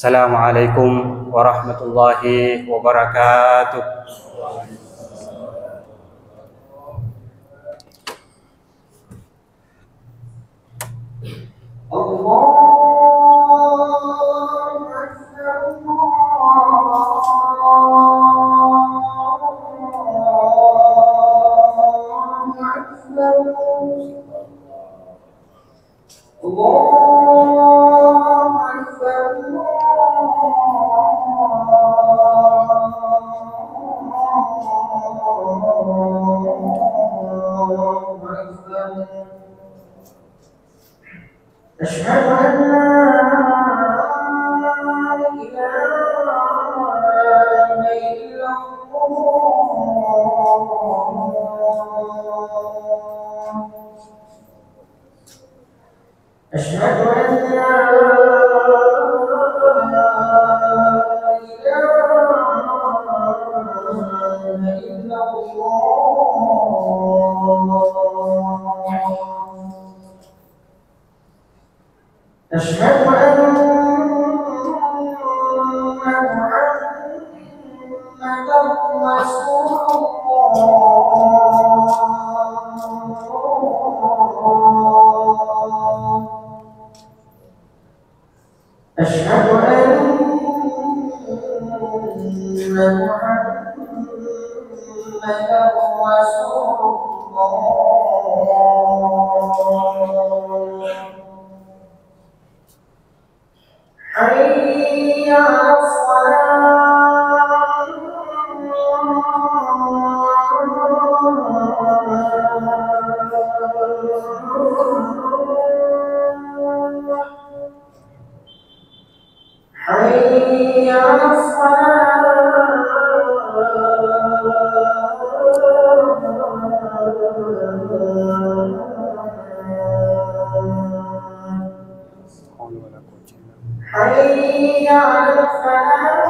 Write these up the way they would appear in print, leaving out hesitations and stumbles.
Assalamualaikum warahmatullahi wabarakatuh. أشهد أن لا إله إلا الله. أشهد أن لا إله إلا الله. أشهد أن محمدا رسول الله. أشهد أن محمدا رسول الله. حي على الصلاة. حي على حي على الفلاح.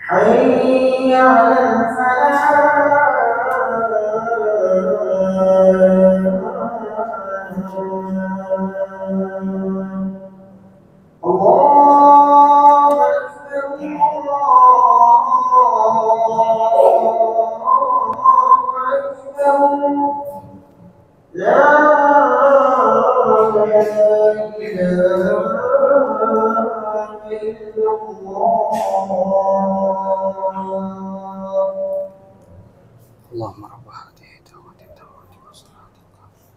حي على الفلاح. اللهم رب هذه الدعوة التامة والصلاة القائمة.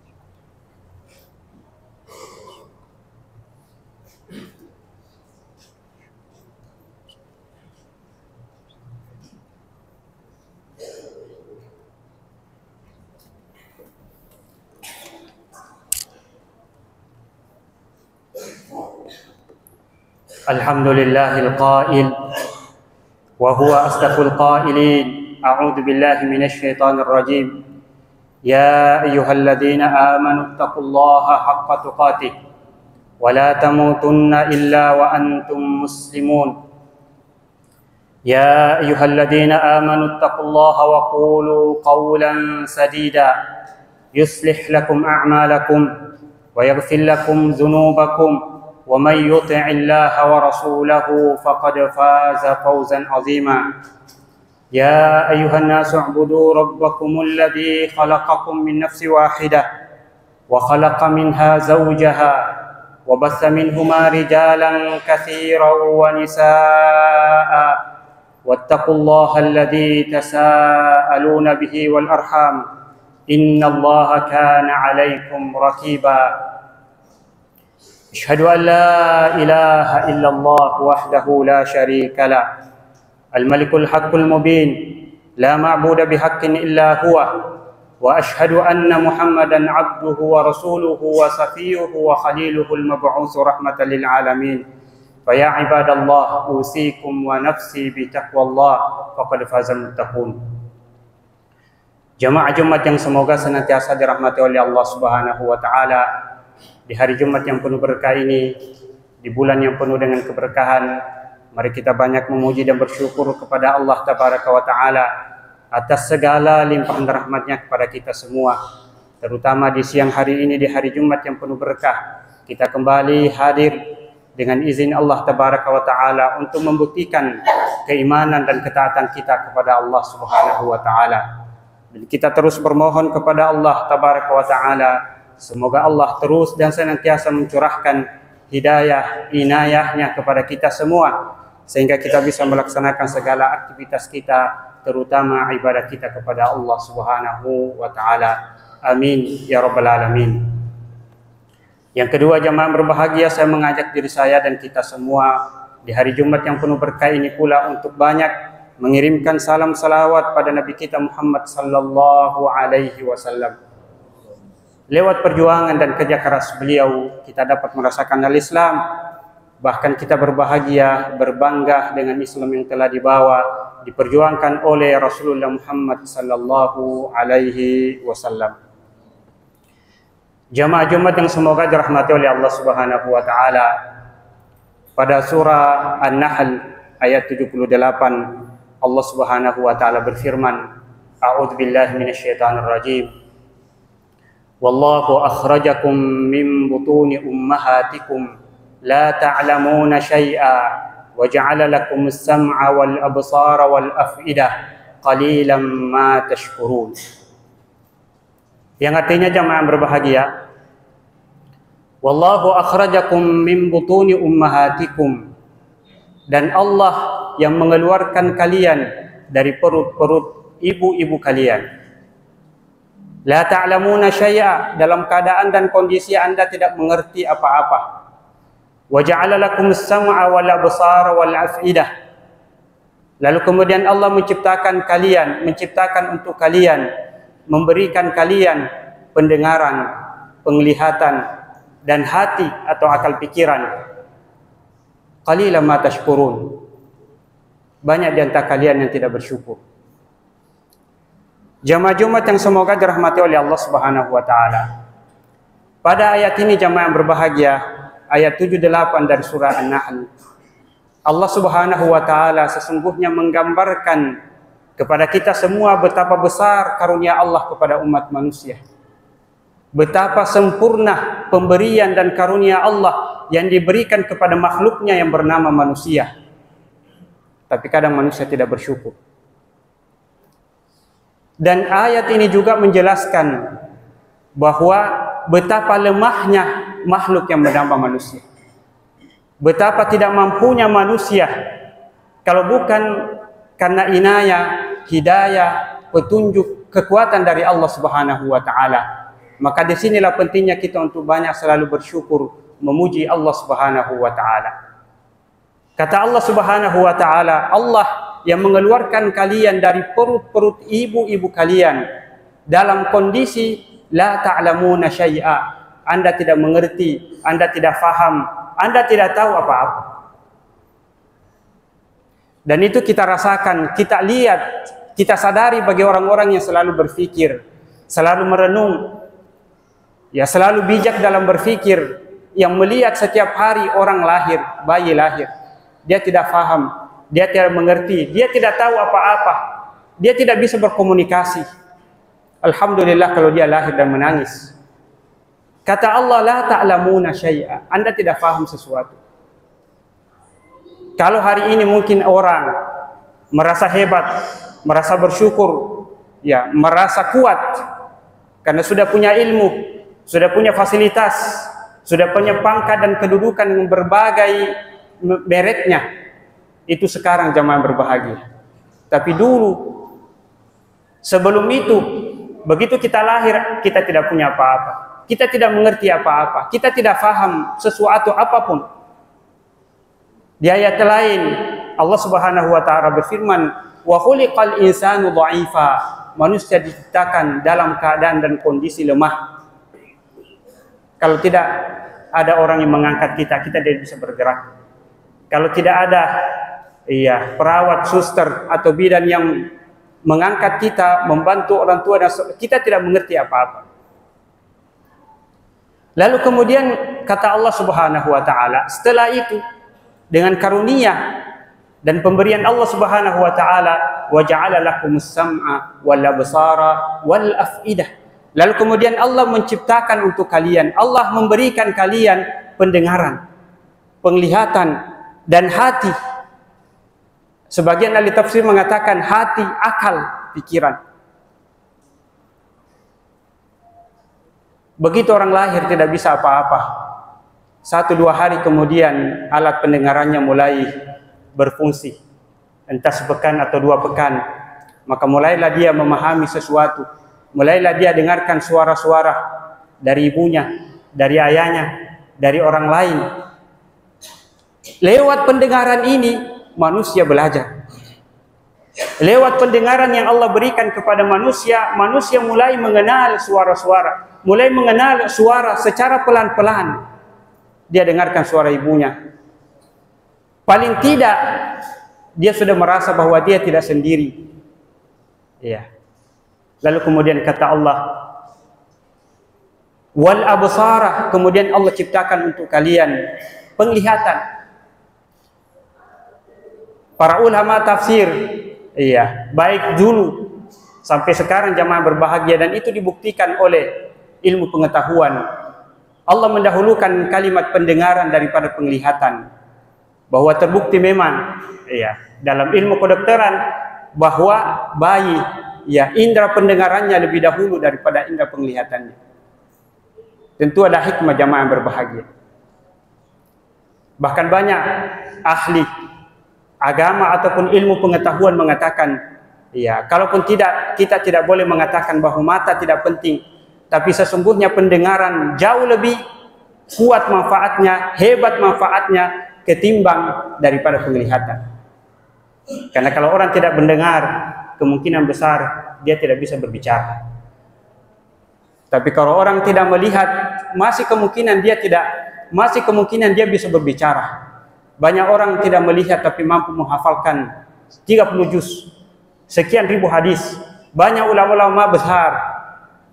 الحمد لله القائل وهو أصدق القائلين. أعوذ بالله من الشيطان الرجيم. يا أيها الذين آمنوا اتقوا الله حق تقاته ولا تموتن إلا وأنتم مسلمون. يا أيها الذين آمنوا اتقوا الله وقولوا قولا سديدا يصلح لكم أعمالكم ويغفر لكم ذنوبكم ومن يطع الله ورسوله فقد فاز فوزا عظيما. يا أيها الناس اعبدوا ربكم الذي خلقكم من نفس واحدة وخلق منها زوجها وبث منهما رجالا كثيرا ونساء واتقوا الله الذي تساءلون به والأرحام إن الله كان عليكم رقيبا. أشهد أن لا إله إلا الله وحده لا شريك له الملك الحق المبين لا معبود بحق إلا هو وأشهد أن محمدا عبده ورسوله وصفيه وخليله المبعوث رحمة للعالمين. فيا عباد الله أوصيكم ونفسي بتقوى الله فقد فاز المتقون. Jamaah Jumat yang semoga senantiasa dirahmati oleh Allah Subhanahu wa taala. Di hari Jumat yang penuh berkah ini, di bulan yang penuh dengan keberkahan, Mari kita banyak memuji dan bersyukur kepada Allah Tabaraka wa Ta'ala atas segala limpahan rahmatnya kepada kita semua. Terutama di siang hari ini, di hari Jumat yang penuh berkah, kita kembali hadir dengan izin Allah Tabaraka wa Ta'ala untuk membuktikan keimanan dan ketaatan kita kepada Allah Subhanahu wa Ta'ala. Dan kita terus bermohon kepada Allah Tabaraka wa Ta'ala, semoga Allah terus dan senantiasa mencurahkan hidayah, inayahnya kepada kita semua, sehingga kita bisa melaksanakan segala aktivitas kita, terutama ibadah kita kepada Allah Subhanahu wa Ta'ala. Amin ya rabbal alamin. Yang kedua, jamaah berbahagia, saya mengajak diri saya dan kita semua di hari Jumat yang penuh berkah ini pula untuk banyak mengirimkan salam salawat pada Nabi kita Muhammad sallallahu alaihi wasallam. Lewat perjuangan dan kerja keras beliau, kita dapat merasakan al-Islam. Bahkan kita berbahagia, berbangga dengan Islam yang telah dibawa, diperjuangkan oleh Rasulullah Muhammad sallallahu alaihi wasallam. Jamaah Jumat yang semoga dirahmati oleh Allah Subhanahu wa Ta'ala, pada surah An-Nahl ayat 78 Allah Subhanahu wa Ta'ala berfirman, A'udzubillahi minasyaitonir rajim. Wallahu akhrajakum min butuni ummahatikum la ta'lamuna syai'a wa ja'ala lakum as-sam'a wal absara wal af'idah qalilan ma tashkurun. Yang artinya, jamaah berbahagia, wallahu akhrajakum min butuni ummahatikum, dan Allah yang mengeluarkan kalian dari perut-perut ibu-ibu kalian. La ta'lamuna syai'a, dalam keadaan dan kondisi Anda tidak mengerti apa-apa. Wa ja'ala lakum as-sam'a wal absara wal af'idah. Lalu kemudian Allah menciptakan kalian, menciptakan untuk kalian, memberikan kalian pendengaran, penglihatan, dan hati atau akal pikiran. Qalilan ma tashkurun. Banyak di antara kalian yang tidak bersyukur. Jamaah Jumat yang semoga dirahmati oleh Allah Subhanahu wa Ta'ala, pada ayat ini jamaah yang berbahagia, ayat 78 dari surah An-Nahl, Allah Subhanahu wa Ta'ala sesungguhnya menggambarkan kepada kita semua betapa besar karunia Allah kepada umat manusia, betapa sempurna pemberian dan karunia Allah yang diberikan kepada makhluknya yang bernama manusia. Tapi kadang manusia tidak bersyukur. Dan ayat ini juga menjelaskan bahwa betapa lemahnya makhluk yang bernama manusia, betapa tidak mampunya manusia kalau bukan karena inayah, hidayah, petunjuk, kekuatan dari Allah Subhanahu wa Ta'ala. Maka disinilah pentingnya kita untuk banyak selalu bersyukur, memuji Allah Subhanahu wa Ta'ala. Kata Allah Subhanahu wa Ta'ala, Allah yang mengeluarkan kalian dari perut-perut ibu-ibu kalian dalam kondisi la ta'lamuna syai'a. Anda tidak mengerti, Anda tidak faham, Anda tidak tahu apa-apa. Dan itu kita rasakan, kita lihat, kita sadari bagi orang-orang yang selalu berfikir, selalu merenung, ya selalu bijak dalam berfikir, yang melihat setiap hari orang lahir, bayi lahir, dia tidak faham, dia tidak mengerti, dia tidak tahu apa-apa, dia tidak bisa berkomunikasi. Alhamdulillah kalau dia lahir dan menangis. Kata Allah, la ta'lamuna syai'a, Anda tidak faham sesuatu. Kalau hari ini mungkin orang merasa hebat, merasa bersyukur, ya, merasa kuat karena sudah punya ilmu, sudah punya fasilitas, sudah punya pangkat dan kedudukan yang berbagai mereknya. Itu sekarang jamaah berbahagia. Tapi dulu, sebelum itu, begitu kita lahir, kita tidak punya apa-apa, kita tidak mengerti apa-apa, kita tidak faham sesuatu apapun. Di ayat lain Allah Subhanahu wa Ta'ala berfirman, wa khuliqal insanu dha'ifa, manusia diciptakan dalam keadaan dan kondisi lemah. Kalau tidak ada orang yang mengangkat kita, kita tidak bisa bergerak. Kalau tidak ada perawat, suster atau bidan yang mengangkat kita, membantu orang tua, dan kita tidak mengerti apa-apa. Lalu kemudian kata Allah Subhanahu wa Ta'ala, setelah itu dengan karunia Dan pemberian Allah Subhanahu wa taala, wa ja'ala lakumus sam'a wal absara wal afidah. Lalu kemudian Allah menciptakan untuk kalian, Allah memberikan kalian pendengaran, penglihatan dan hati. Sebagian ahli tafsir mengatakan hati, akal, pikiran. Begitu orang lahir tidak bisa apa-apa, 1-2 hari kemudian alat pendengarannya mulai berfungsi, entah sepekan atau 2 pekan, maka mulailah dia memahami sesuatu, mulailah dia dengarkan suara-suara dari ibunya, dari ayahnya, dari orang lain. Lewat pendengaran ini manusia belajar. Lewat pendengaran yang Allah berikan kepada manusia, manusia mulai mengenal suara-suara, mulai mengenal suara secara pelan-pelan. Dia dengarkan suara ibunya. Paling tidak dia sudah merasa bahwa dia tidak sendiri. Ya. Lalu kemudian kata Allah, wal absara, kemudian Allah ciptakan untuk kalian penglihatan. Para ulama tafsir, iya, baik dulu sampai sekarang jamaah berbahagia, dan itu dibuktikan oleh ilmu pengetahuan. Allah mendahulukan kalimat pendengaran daripada penglihatan, bahwa terbukti memang, iya, dalam ilmu kedokteran bahwa bayi, ya, indera pendengarannya lebih dahulu daripada indera penglihatannya. Tentu ada hikmah jamaah yang berbahagia. Bahkan banyak ahli agama ataupun ilmu pengetahuan mengatakan, ya, kalaupun kita tidak boleh mengatakan bahwa mata tidak penting, tapi sesungguhnya pendengaran jauh lebih kuat manfaatnya, hebat manfaatnya ketimbang daripada penglihatan. Karena kalau orang tidak mendengar, kemungkinan besar dia tidak bisa berbicara. Tapi kalau orang tidak melihat, masih kemungkinan dia bisa berbicara. Banyak orang tidak melihat tapi mampu menghafalkan 30 juz, sekian ribu hadis. Banyak ulama-ulama besar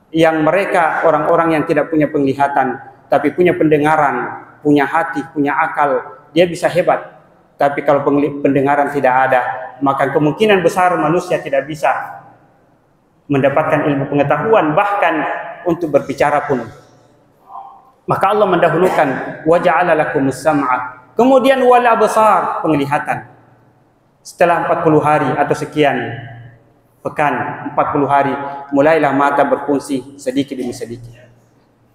yang mereka orang-orang yang tidak punya penglihatan tapi punya pendengaran, punya hati, punya akal, dia bisa hebat. Tapi kalau pendengaran tidak ada, maka kemungkinan besar manusia tidak bisa mendapatkan ilmu pengetahuan, bahkan untuk berbicara pun. Maka Allah mendahulukan wa ja'ala lakumus sam'a, kemudian wal absar, penglihatan. Setelah 40 hari atau sekian pekan, 40 hari, mulailah mata berfungsi sedikit demi sedikit.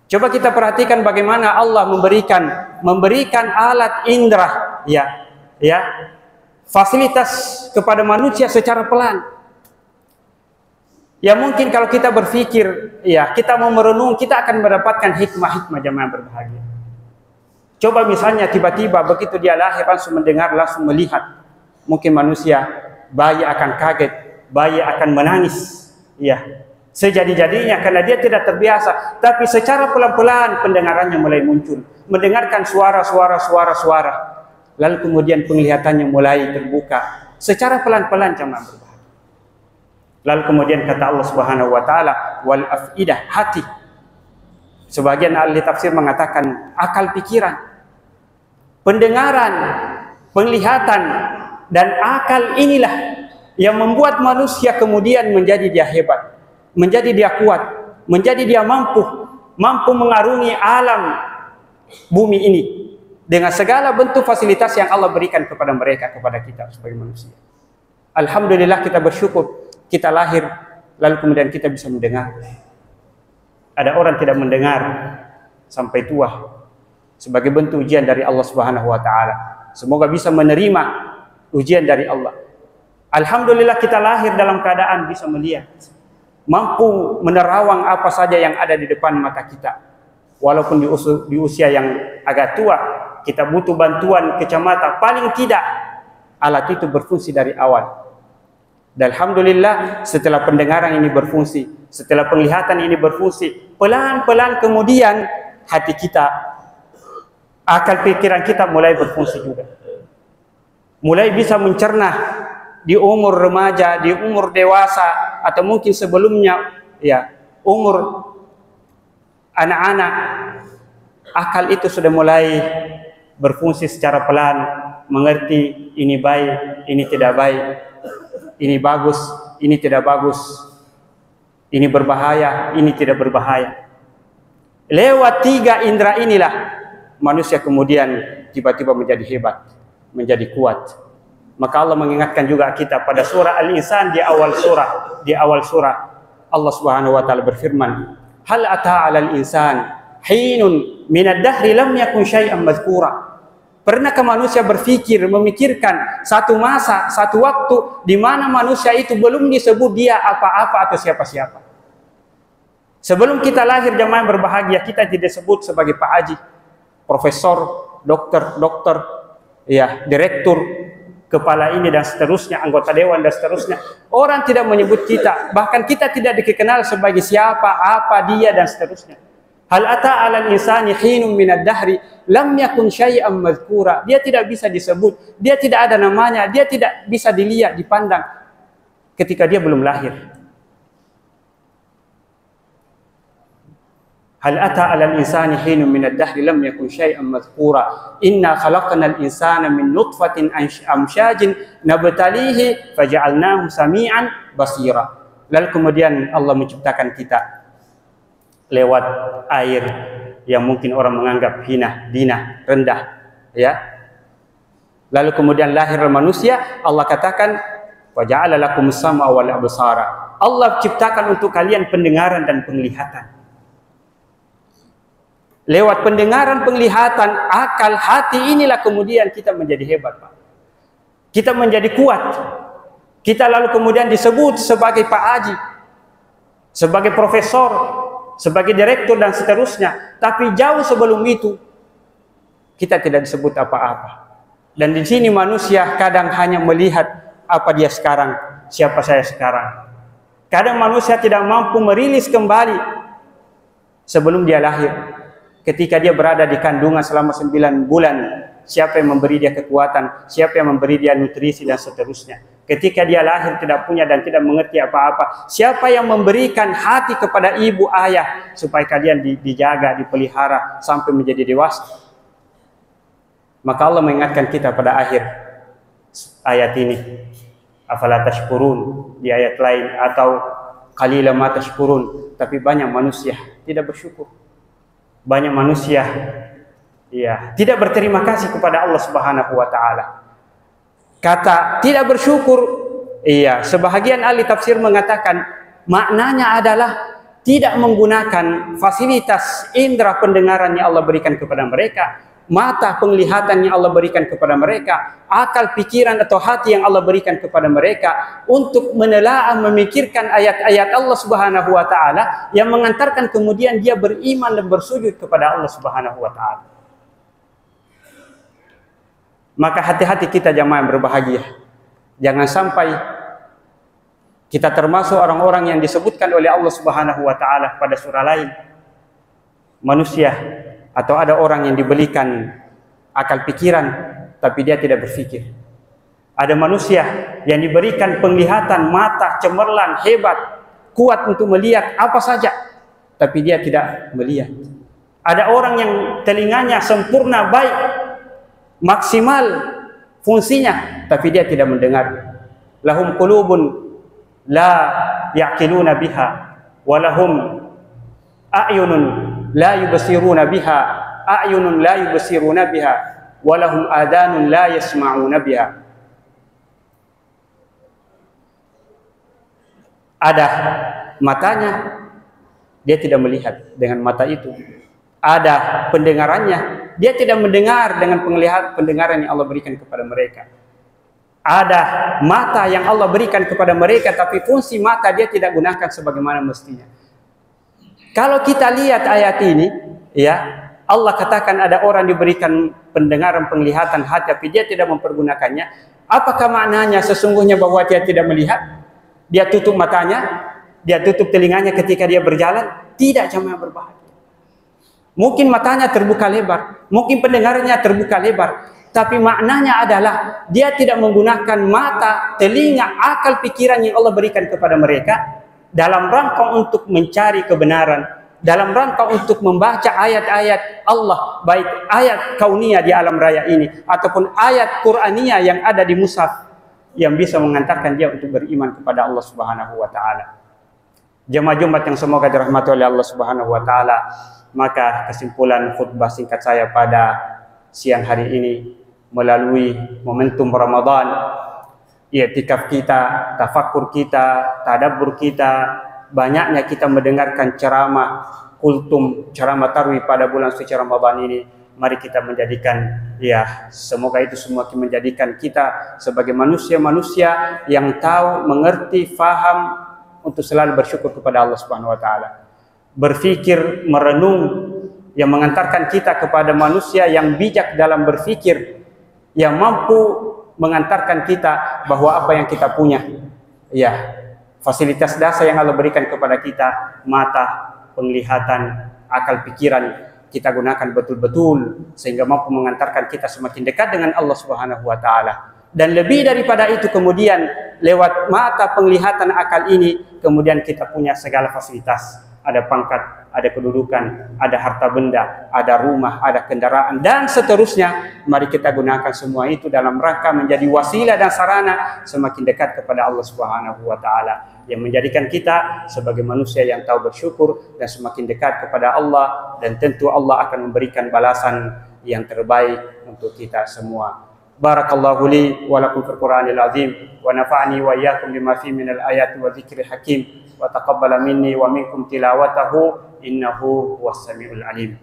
Coba kita perhatikan bagaimana Allah memberikan alat indera, ya, fasilitas kepada manusia secara pelan. Ya, mungkin kalau kita berpikir, ya, kita mau merenung, kita akan mendapatkan hikmah-hikmah jamaah berbahagia. Coba misalnya tiba-tiba begitu dia lahir langsung mendengar, langsung melihat. Mungkin manusia, bayi akan kaget, bayi akan menangis, ya, sejadi-jadinya karena dia tidak terbiasa. Tapi secara pelan-pelan pendengarannya mulai muncul, mendengarkan suara-suara. Lalu kemudian penglihatannya mulai terbuka secara pelan-pelan jamaah berbahagia. Lalu kemudian kata Allah Subhanahu wa taala, wal afidah, hati. Sebagian ahli tafsir mengatakan akal pikiran. Pendengaran, penglihatan dan akal inilah yang membuat manusia kemudian menjadi dia hebat, menjadi dia kuat, menjadi dia mampu mengarungi alam bumi ini dengan segala bentuk fasilitas yang Allah berikan kepada mereka, kepada kita sebagai manusia. Alhamdulillah, kita bersyukur kita lahir lalu kemudian kita bisa mendengar. Ada orang tidak mendengar sampai tua sebagai bentuk ujian dari Allah Subhanahu wa taala. Semoga bisa menerima ujian dari Allah. Alhamdulillah kita lahir dalam keadaan bisa melihat, mampu menerawang apa saja yang ada di depan mata kita. Walaupun di usia yang agak tua, kita butuh bantuan kacamata, paling tidak alat itu berfungsi dari awal. Dan alhamdulillah setelah pendengaran ini berfungsi, setelah penglihatan ini berfungsi, pelan-pelan kemudian hati kita, akal pikiran kita mulai berfungsi juga. Mulai bisa mencerna di umur remaja, di umur dewasa, atau mungkin sebelumnya, ya, umur anak-anak. Akal itu sudah mulai berfungsi secara pelan, mengerti ini baik, ini tidak baik, ini bagus, ini tidak bagus, ini berbahaya, ini tidak berbahaya. Lewat 3 indera inilah manusia kemudian tiba-tiba menjadi hebat, menjadi kuat. Maka Allah mengingatkan juga kita pada surah Al-Insan di awal surah Allah Subhanahu wa taala berfirman, "Hal ata 'alal insan hinun minad dahri lam yakun syai'an madhkura." Pernahkah manusia memikirkan satu masa, satu waktu di mana manusia itu belum disebut dia apa-apa atau siapa-siapa? Sebelum kita lahir jemaah yang berbahagia, kita tidak disebut sebagai Pak Haji, profesor, dokter, ya, direktur, kepala ini dan seterusnya, anggota dewan dan seterusnya. Orang tidak menyebut kita, bahkan kita tidak dikenal sebagai siapa, apa dia dan seterusnya. Hal ata 'alal insani hinum minad dahri lam yakun syai'an madhkura. Dia tidak bisa disebut, dia tidak ada namanya, dia tidak bisa dilihat, dipandang ketika dia belum lahir. Hal ata 'alal insani hinum minad dahri lam yakun syai'an madhkura. Inna khalaqnal insana min nutfatin amsyajin nabtalihi faja'alnahu sami'an basira. Lalu kemudian Allah menciptakan kita lewat air yang mungkin orang menganggap hina, dina, rendah, ya. Lalu kemudian lahir manusia, Allah katakan wa ja'ala lakumus sam'a wal absara. Allah ciptakan untuk kalian pendengaran dan penglihatan. Lewat pendengaran, penglihatan, akal, hati inilah kemudian kita menjadi hebat, Pak. Kita menjadi kuat. Kita lalu kemudian disebut sebagai Pak Haji, sebagai profesor, sebagai direktur dan seterusnya. Tapi jauh sebelum itu kita tidak disebut apa-apa. Dan di sini manusia kadang hanya melihat apa dia sekarang, siapa saya sekarang. Kadang manusia tidak mampu merilis kembali sebelum dia lahir. Ketika dia berada di kandungan selama 9 bulan, siapa yang memberi dia kekuatan, siapa yang memberi dia nutrisi dan seterusnya. Ketika dia lahir tidak punya dan tidak mengerti apa-apa, siapa yang memberikan hati kepada ibu ayah supaya kalian dijaga, dipelihara sampai menjadi dewasa. Maka Allah mengingatkan kita pada akhir ayat ini, afala tashkurun, di ayat lain, atau qalilan ma tashkurun, tapi banyak manusia tidak bersyukur. Banyak manusia tidak berterima kasih kepada Allah Subhanahu wa taala. Kata tidak bersyukur, sebahagian ahli tafsir mengatakan maknanya adalah tidak menggunakan fasilitas indera pendengaran yang Allah berikan kepada mereka, mata penglihatan yang Allah berikan kepada mereka, akal pikiran atau hati yang Allah berikan kepada mereka untuk menelaah, memikirkan ayat-ayat Allah Subhanahu wa taala yang mengantarkan kemudian dia beriman dan bersujud kepada Allah Subhanahu wa taala. Maka hati-hati kita jamaah yang berbahagia. Jangan sampai kita termasuk orang-orang yang disebutkan oleh Allah Subhanahu wa taala pada surah lain. Manusia atau ada orang yang diberikan akal pikiran tapi dia tidak berpikir. Ada manusia yang diberikan penglihatan mata cemerlang, hebat, kuat untuk melihat apa saja tapi dia tidak melihat. Ada orang yang telinganya sempurna, baik, maksimal fungsinya tapi dia tidak mendengar. Lahum qulubun la ya'qiluna biha wa lahum a'yunun la yubsiruna biha a'yunun la yubsiruna biha wa lahum adanun la yasma'una biha. Ada matanya, dia tidak melihat dengan mata itu. Ada pendengarannya, dia tidak mendengar dengan pendengaran yang Allah berikan kepada mereka. Ada mata yang Allah berikan kepada mereka, tapi fungsi mata dia tidak gunakan sebagaimana mestinya. Kalau kita lihat ayat ini, Allah katakan ada orang diberikan pendengaran, penglihatan, hati, tapi dia tidak mempergunakannya. Apakah maknanya sesungguhnya bahwa dia tidak melihat? Dia tutup matanya, dia tutup telinganya ketika dia berjalan? Tidak, jamaah berbahagia. Mungkin matanya terbuka lebar, mungkin pendengarannya terbuka lebar, tapi maknanya adalah dia tidak menggunakan mata, telinga, akal pikiran yang Allah berikan kepada mereka dalam rangka untuk mencari kebenaran, dalam rangka untuk membaca ayat-ayat Allah, baik ayat kauniyah di alam raya ini ataupun ayat Qur'aniyah yang ada di mushaf yang bisa mengantarkan dia untuk beriman kepada Allah Subhanahu wa taala. Jemaah Jumat yang semoga dirahmati oleh Allah Subhanahu wa taala, maka kesimpulan khutbah singkat saya pada siang hari ini melalui momentum Ramadan, i'tikaf kita, tafakkur kita, tadabbur kita, banyaknya kita mendengarkan ceramah kultum, ceramah tarwih pada bulan suci Ramadan ini. Mari kita menjadikan, ya semoga itu semua menjadikan kita sebagai manusia-manusia yang tahu, mengerti, faham untuk selalu bersyukur kepada Allah Subhanahu wa taala. Berfikir, merenung yang mengantarkan kita kepada manusia yang bijak dalam berfikir, yang mampu mengantarkan kita bahwa apa yang kita punya, ya fasilitas dasar yang Allah berikan kepada kita, mata, penglihatan, akal pikiran, kita gunakan betul-betul sehingga mampu mengantarkan kita semakin dekat dengan Allah Subhanahu wa taala. Dan lebih daripada itu kemudian lewat mata, penglihatan, akal ini kemudian kita punya segala fasilitas, ada pangkat, ada kedudukan, ada harta benda, ada rumah, ada kendaraan dan seterusnya. Mari kita gunakan semua itu dalam rangka menjadi wasilah dan sarana semakin dekat kepada Allah Subhanahu wa taala, yang menjadikan kita sebagai manusia yang tahu bersyukur dan semakin dekat kepada Allah, dan tentu Allah akan memberikan balasan yang terbaik untuk kita semua. Barakallahu li wa lakum fil Qur'anil azim wa nafa'ani wa iyyakum bima fi minal ayati wa dzikril hakim wa taqabbala minni wa minkum tilawatahu innahu huwas samiul alim.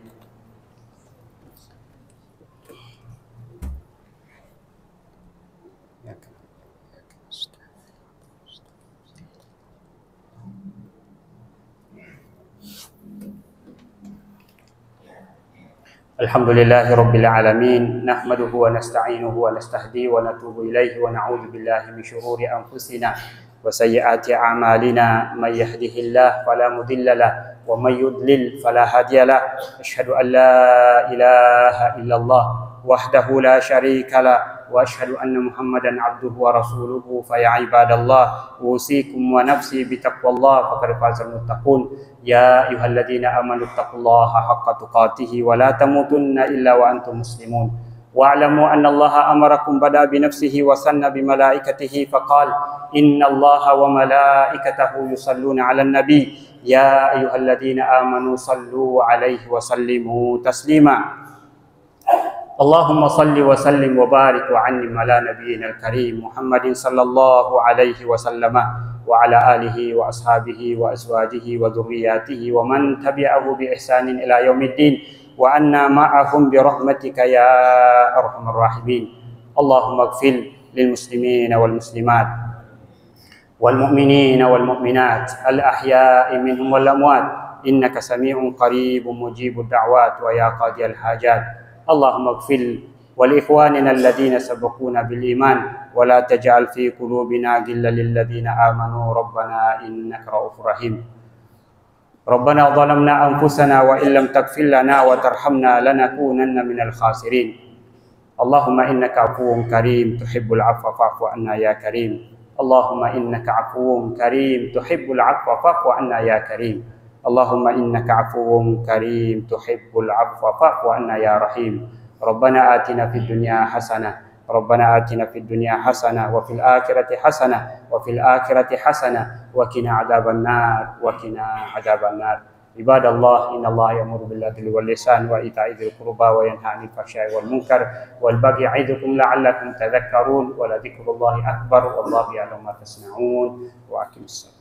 Alhamdulillahi rabbil alamin, nahmaduhu wa nasta'inuhu wa nastahdihi wa natubu ilaihi wa na'udzu billahi min syururi anfusina wa sayyiati a'malina, may yahdihillahu fala mudilla lahu wa may yudlil fala hadiya lahu. Asyhadu an la ilaha illallah wahdahu la syarika lahu wa asyhadu anna Muhammadan abduhu wa rasuluhu. Fa ya ibadallah, usikum wa nafsi bitaqwallah faqad fazal muttaqun. Ya ayyuhalladzina amanu taqullaha haqqa tuqatih wa la tamutunna illa wa antum muslimun. Wa'lamu anna Allaha amarakum bada bi nafsihi wa sanna bi malaikatihi faqala innallaha wa malaikatahu yusalluna 'alan nabi ya ayyuhalladzina amanu sallu 'alaihi wa sallimu taslima. Allahumma salli wa sallim wa barik wa annim ala nabiyyina al-karim Muhammadin sallallahu alaihi wa sallama wa ala alihi wa ashabihi wa azwajihi wa dhurriyyatihi wa man tabi'ahu bi ihsanin ila yaumiddin wa anna ma'ahum bi rahmatika ya arhamar rahimin. Allahumma ighfir lil muslimina wal muslimat wal mu'minina wal mu'minat al ahya'i minhum wal amwat innaka sami'un qaribun mujibud da'wat wa ya qadiyal hajat. Allahumma ighfir wal ikhwanina alladhina sabaquna bil iman wa la taj'al fi qulubina ghillan lil ladzina amanu rabbana innaka ra'ufur rahim. Rabbana zalamna anfusana wa illam taghfir lana wa tarhamna lanakunanna minal khasirin. Allahumma innaka 'afuwwun karim tuhibbul 'afwa fa'fu 'anna ya karim. Allahumma innaka 'afuwwun karim tuhibbul 'afwa fa'fu 'anna ya karim. Allahumma innaka 'afuwwun karim tuhibbul 'afwa fa'fu 'anna ya rahim. Rabbana atina fid dunya hasanah, Rabbana atina fid dunya hasanah wa fil akhirati hasanah wa fil akhirati hasanah wa qina adzabannar wa qina adzabannar. Ibadallah, innallaha ya'muru bil 'adli wal ihsani wa ita'i dzil qurba wa yanha 'anil fahsya'i wal munkar wal baghi ya'idukum la'allakum tadhakkarun wa la dzikrullahi akbar wallahu ya'lamu ma tasna'un wa aqimus